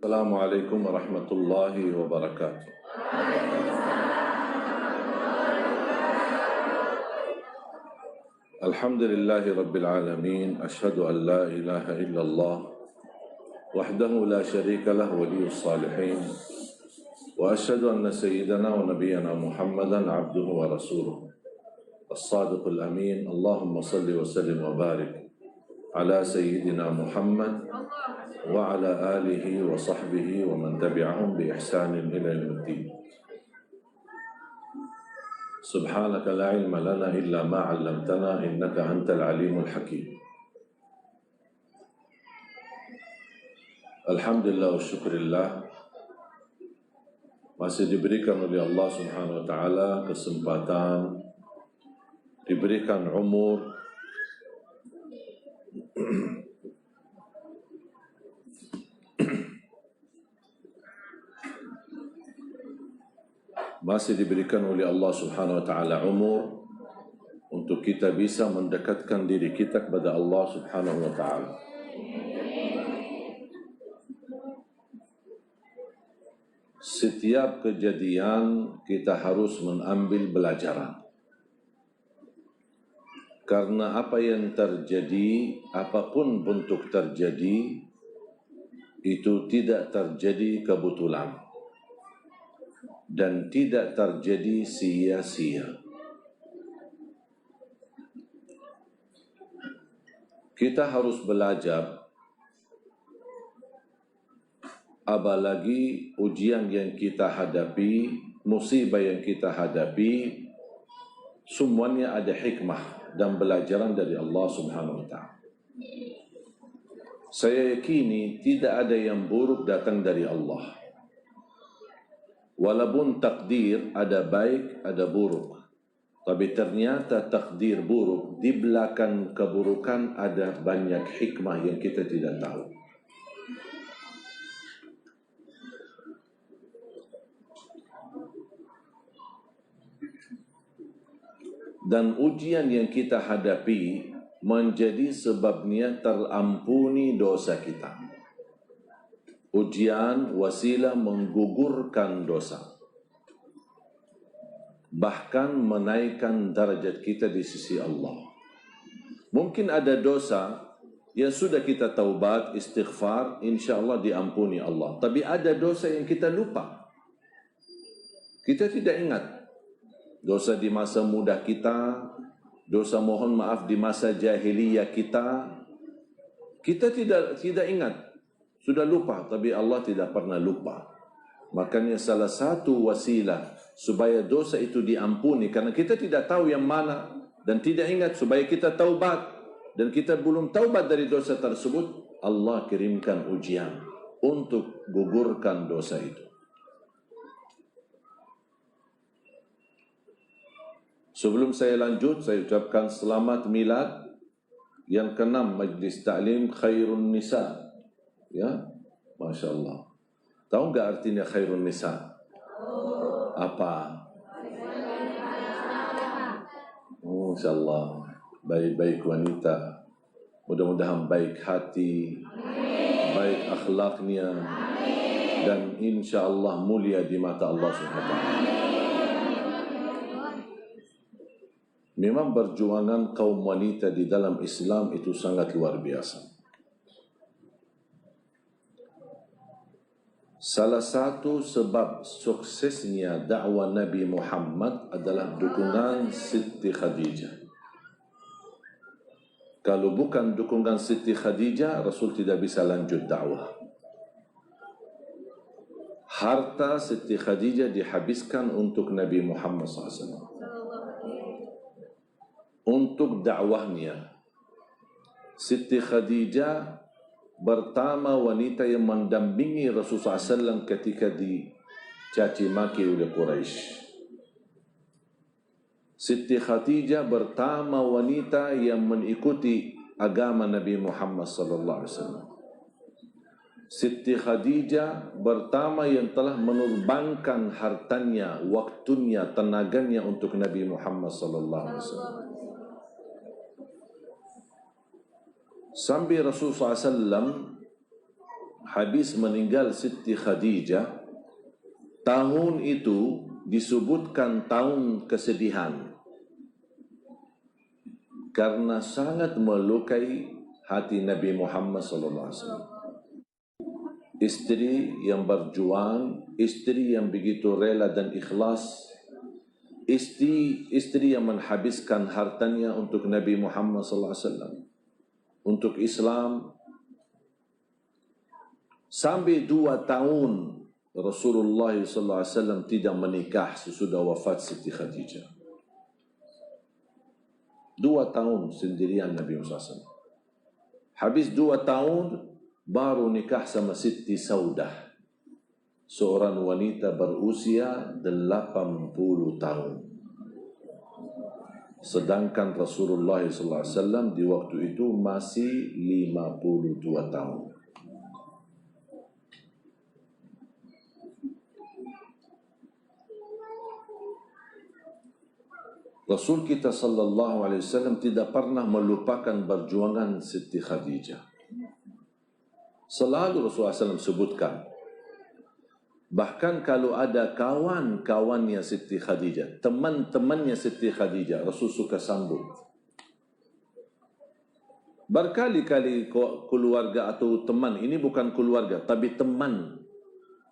Assalamualaikum warahmatullahi wabarakatuh. Alhamdulillahi rabbil alamin. Ashhadu an la ilaha illallah wahdahu la syarika lah waliyus salihin. Wa ashhadu anna sayyidana wa nabiyyana Muhammadan abduhu wa rasuluh. As-sadiqul amin. Allahumma salli wa sallim wa barik ala sayyidina Muhammad wa ala alihi wa sahbihi wa man tabi'ahum bi ihsanin ila yaumiddin. Subhanaka la ilma lana illa ma 'allamtana innaka antal alimul hakim. Alhamdulillah wa syukurillah, masih diberikan oleh Allah Subhanahu wa taala kesempatan, diberikan umur, masih diberikan oleh Allah Subhanahu wa taala umur untuk kita bisa mendekatkan diri kita kepada Allah Subhanahu wa taala. Setiap kejadian kita harus mengambil pelajaran. Karena apa yang terjadi, apapun bentuk terjadi, itu tidak terjadi kebetulan dan tidak terjadi sia-sia. Kita harus belajar, apalagi ujian yang kita hadapi, musibah yang kita hadapi, semuanya ada hikmah dan pelajaran dari Allah Subhanahu wa taala. Saya yakini tidak ada yang buruk datang dari Allah. Walaupun takdir ada baik, ada buruk. Tapi ternyata takdir buruk, di belakang keburukan ada banyak hikmah yang kita tidak tahu. Dan ujian yang kita hadapi menjadi sebabnya terampuni dosa kita. Ujian wasilah menggugurkan dosa, bahkan menaikkan darjat kita di sisi Allah. Mungkin ada dosa yang sudah kita taubat, istighfar, insya Allah diampuni Allah. Tapi ada dosa yang kita lupa, kita tidak ingat. Dosa di masa muda kita, dosa mohon maaf di masa jahiliyah kita tidak ingat. Sudah lupa, tapi Allah tidak pernah lupa. Makanya salah satu wasilah supaya dosa itu diampuni, karena kita tidak tahu yang mana dan tidak ingat, supaya kita taubat dan kita belum taubat dari dosa tersebut, Allah kirimkan ujian untuk gugurkan dosa itu. Sebelum saya lanjut, saya ucapkan selamat milad yang ke-6 Majlis Ta'lim Khairun Nisa. Ya, Masya Allah. Tahu nggak artinya khairun nisa? Apa? Oh, Masya Allah. Baik-baik wanita. Mudah-mudahan baik hati, baik akhlaknya, dan insya Allah mulia di mata Allah Subhanahu wa taala. Memang perjuangan kaum wanita di dalam Islam itu sangat luar biasa. Salah satu sebab suksesnya dakwah Nabi Muhammad adalah dukungan Siti Khadijah. Kalau bukan dukungan Siti Khadijah, Rasul tidak bisa lanjut dakwah. Harta Siti Khadijah dihabiskan untuk Nabi Muhammad SAW, untuk dakwahnya. Siti Khadijah pertama wanita yang mendampingi Rasulullah SAW ketika dicaci maki oleh Quraisy. Siti Khadijah pertama wanita yang mengikuti agama Nabi Muhammad SAW. Siti Khadijah pertama yang telah menurbangkan hartanya, waktunya, tenaganya untuk Nabi Muhammad SAW. Sampai Rasulullah SAW habis meninggal Siti Khadijah, tahun itu disebutkan tahun kesedihan karena sangat melukai hati Nabi Muhammad SAW. Istri yang berjuang, istri yang begitu rela dan ikhlas, istri yang menghabiskan hartanya untuk Nabi Muhammad SAW, untuk Islam. Sampai 2 tahun Rasulullah SAW tidak menikah sesudah wafat Siti Khadijah. 2 tahun sendirian Nabi Muhammad SAW. Habis 2 tahun baru nikah sama Siti Saudah, seorang wanita berusia 80 tahun. Sedangkan Rasulullah SAW di waktu itu masih 52 tahun. Rasul kita sallallahu alaihi wasallam tidak pernah melupakan perjuangan Siti Khadijah. Selalu Rasulullah SAW sebutkan, bahkan kalau ada kawan-kawannya Siti Khadijah, teman-temannya Siti Khadijah, Rasul suka sambut. Berkali-kali keluarga atau teman, ini bukan keluarga, tapi teman,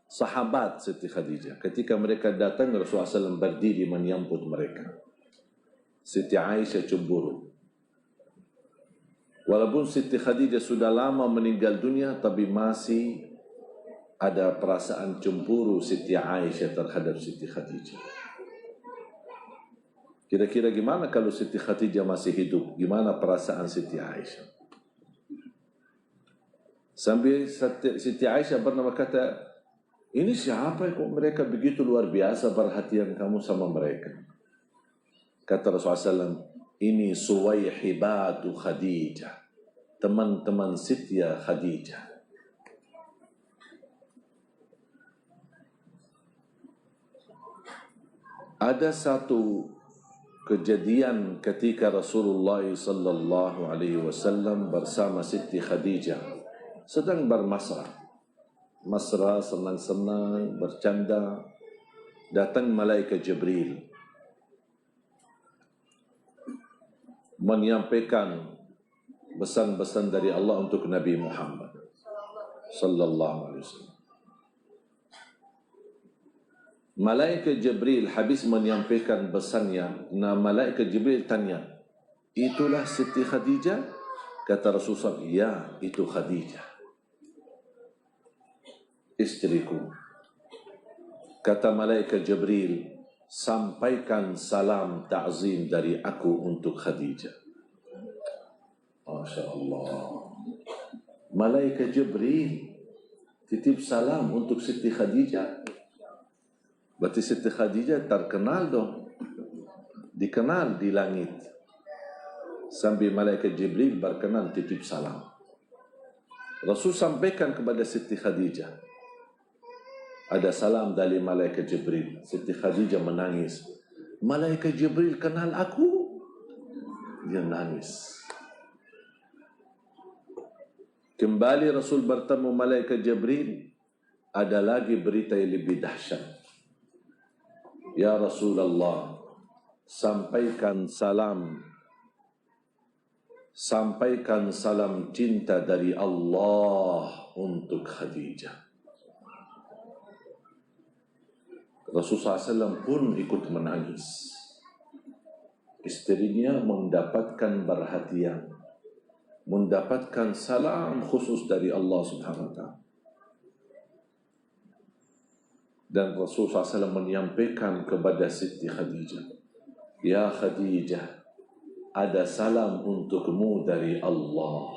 sahabat Siti Khadijah. Ketika mereka datang, Rasulullah SAW berdiri menyambut mereka. Siti Aisyah cemburu. Walaupun Siti Khadijah sudah lama meninggal dunia, tapi masih ada perasaan cemburu Siti Aisyah terhadap Siti Khadijah. Kira-kira gimana kalau Siti Khadijah masih hidup? Gimana perasaan Siti Aisyah? Sambil Siti Aisyah pernah berkata, ini siapa kok mereka begitu luar biasa perhatian kamu sama mereka? Kata Rasulullah SAW, ini Suwaihibatu Khadijah, teman-teman Siti Khadijah. Ada satu kejadian ketika Rasulullah sallallahu alaihi wasallam bersama Siti Khadijah sedang bermesra, senang-senang, bercanda. Datang malaikat Jibril menyampaikan pesan-pesan dari Allah untuk Nabi Muhammad sallallahu alaihi wasallam. Malaikat Jibril habis menyampaikan pesannya, malaikat Jibril tanya, itulah Siti Khadijah? Kata Rasulullah, ya, itu Khadijah, istriku. Kata malaikat Jibril, sampaikan salam ta'zim dari aku untuk Khadijah. Masya Allah. Malaikat Jibril titip salam untuk Siti Khadijah. Berarti Siti Khadijah terkenal dong, dikenal di langit. Sambil malaikat Jibril berkenan titip salam. Rasul sampaikan kepada Siti Khadijah, ada salam dari malaikat Jibril. Siti Khadijah menangis. Malaikat Jibril kenal aku? Dia nangis. Kembali Rasul bertemu malaikat Jibril, ada lagi berita yang lebih dahsyat. Ya Rasulullah, sampaikan salam cinta dari Allah untuk Khadijah. Rasulullah SAW pun ikut menangis. Istrinya mendapatkan perhatian, mendapatkan salam khusus dari Allah Subhanahu wa Ta'ala. Dan Rasulullah SAW menyampaikan kepada Siti Khadijah, ya Khadijah, ada salam untukmu dari Allah.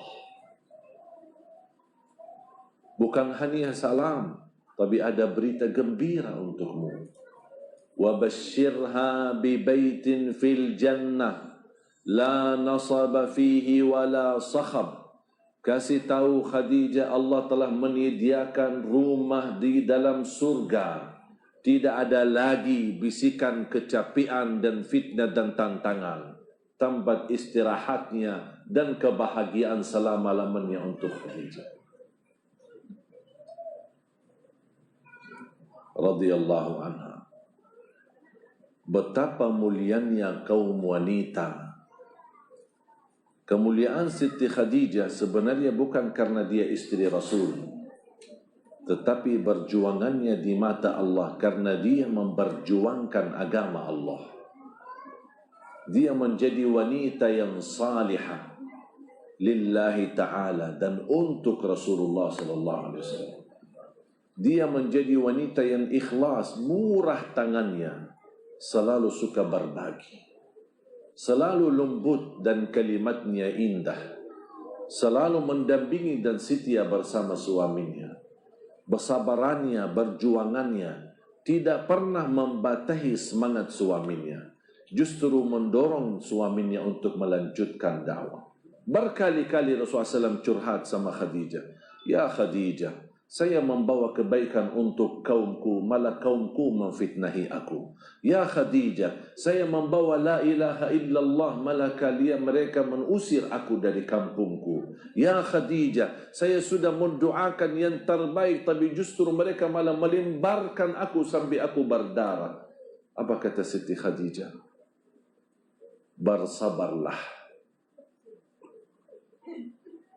Bukan hanya salam, tapi ada berita gembira untukmu. Wa basyirha bi baitin fil jannah la nasaba fihi wala sakhab. Kasih tahu Khadijah, Allah telah menyediakan rumah di dalam surga. Tidak ada lagi bisikan kecapian dan fitnah dan tantangan. Tempat istirahatnya dan kebahagiaan selama-lamanya untuk Khadijah. radhiyallahu anha. Betapa mulianya kaum wanita. Kemuliaan Siti Khadijah sebenarnya bukan karena dia istri Rasul, tetapi berjuangannya di mata Allah karena dia memperjuangkan agama Allah. Dia menjadi wanita yang salihah lillahi ta'ala dan untuk Rasulullah sallallahu alaihi wasallam. Dia menjadi wanita yang ikhlas, murah tangannya, selalu suka berbagi, selalu lembut dan kalimatnya indah, selalu mendampingi dan setia bersama suaminya. Bersabarannya, berjuangannya tidak pernah membatahi semangat suaminya, justru mendorong suaminya untuk melanjutkan dakwah. Berkali-kali Rasulullah SAW curhat sama Khadijah, "Ya Khadijah, saya membawa kebaikan untuk kaumku, malah kaumku memfitnahi aku. Ya Khadijah, saya membawa la ilaha illallah, malah kalian mereka mengusir aku dari kampungku. Ya Khadijah, saya sudah mendoakan yang terbaik, tapi justru mereka malah melemparkan aku sampai aku berdarah." Apa kata Siti Khadijah? Bersabarlah.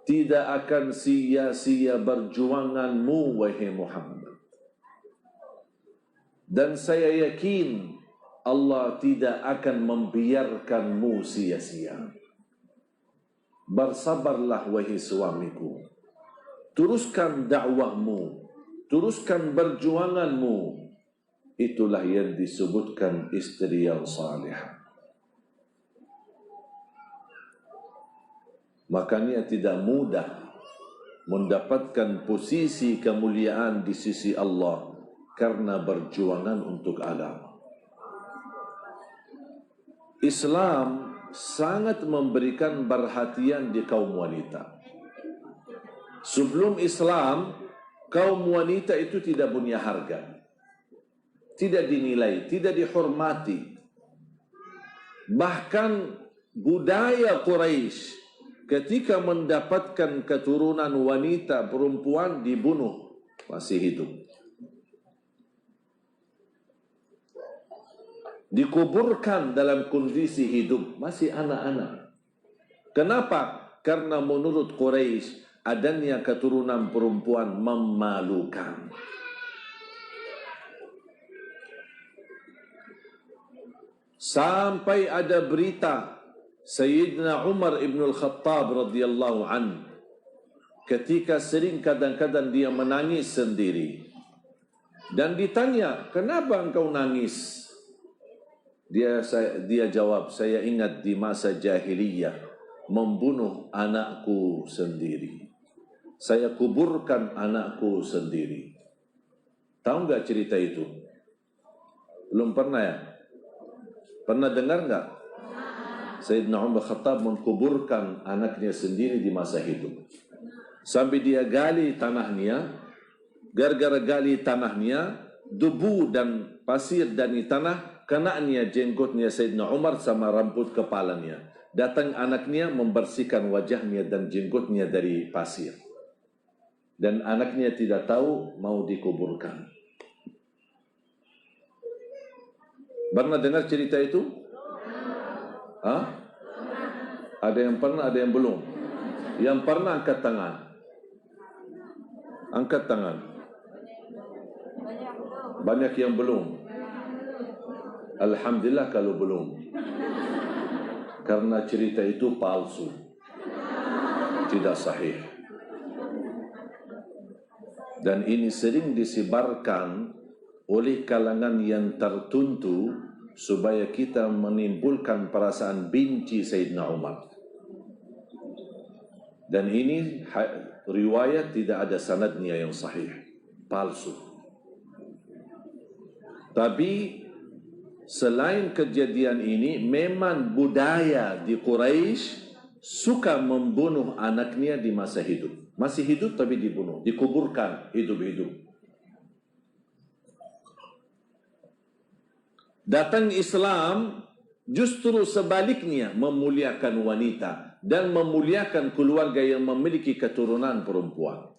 Tidak akan sia-sia berjuanganmu, wahai Muhammad. Dan saya yakin Allah tidak akan membiarkanmu sia-sia. Bersabarlah, wahai suamiku. Teruskan dakwahmu. Teruskan berjuanganmu. Itulah yang disebutkan istri yang salihah. Makanya tidak mudah mendapatkan posisi kemuliaan di sisi Allah karena berjuangan untuk agama. Islam sangat memberikan perhatian di kaum wanita. Sebelum Islam, kaum wanita itu tidak punya harga, tidak dinilai, tidak dihormati. Bahkan budaya Quraisy ketika mendapatkan keturunan wanita perempuan dibunuh masih hidup, dikuburkan dalam kondisi hidup masih anak-anak. Kenapa? Karena menurut Quraisy adanya keturunan perempuan memalukan. Sampai ada berita Sayyidina Umar ibn al-Khattab radhiyallahu an, ketika sering kadang-kadang dia menangis sendiri, dan ditanya, "Kenapa engkau nangis?" Dia jawab, "Saya ingat di masa jahiliyah membunuh anakku sendiri. Saya kuburkan anakku sendiri." Tahu enggak cerita itu? Belum pernah ya? Pernah dengar enggak? Sayyidina Umar Khattab mengkuburkan anaknya sendiri di masa hidup. Sampai dia gali tanahnya, gara-gara gali tanahnya, debu dan pasir dari tanah kenanya jenggotnya Sayyidina Umar sama rambut kepalanya. Datang anaknya membersihkan wajahnya dan jenggotnya dari pasir. Dan anaknya tidak tahu mau dikuburkan. Pernah dengar cerita itu? Hah? Ada yang pernah, ada yang belum? Yang pernah angkat tangan. Angkat tangan. Banyak yang belum. Alhamdulillah kalau belum. Karena cerita itu palsu. Tidak sahih. Dan ini sering disebarkan oleh kalangan yang tertentu supaya kita menimbulkan perasaan benci Sayyidina Umar. Dan ini riwayat tidak ada sanadnya yang sahih, palsu. Tapi selain kejadian ini, memang budaya di Quraisy suka membunuh anaknya di masa hidup. Masih hidup tapi dibunuh, dikuburkan hidup-hidup. Datang Islam justru sebaliknya memuliakan wanita dan memuliakan keluarga yang memiliki keturunan perempuan.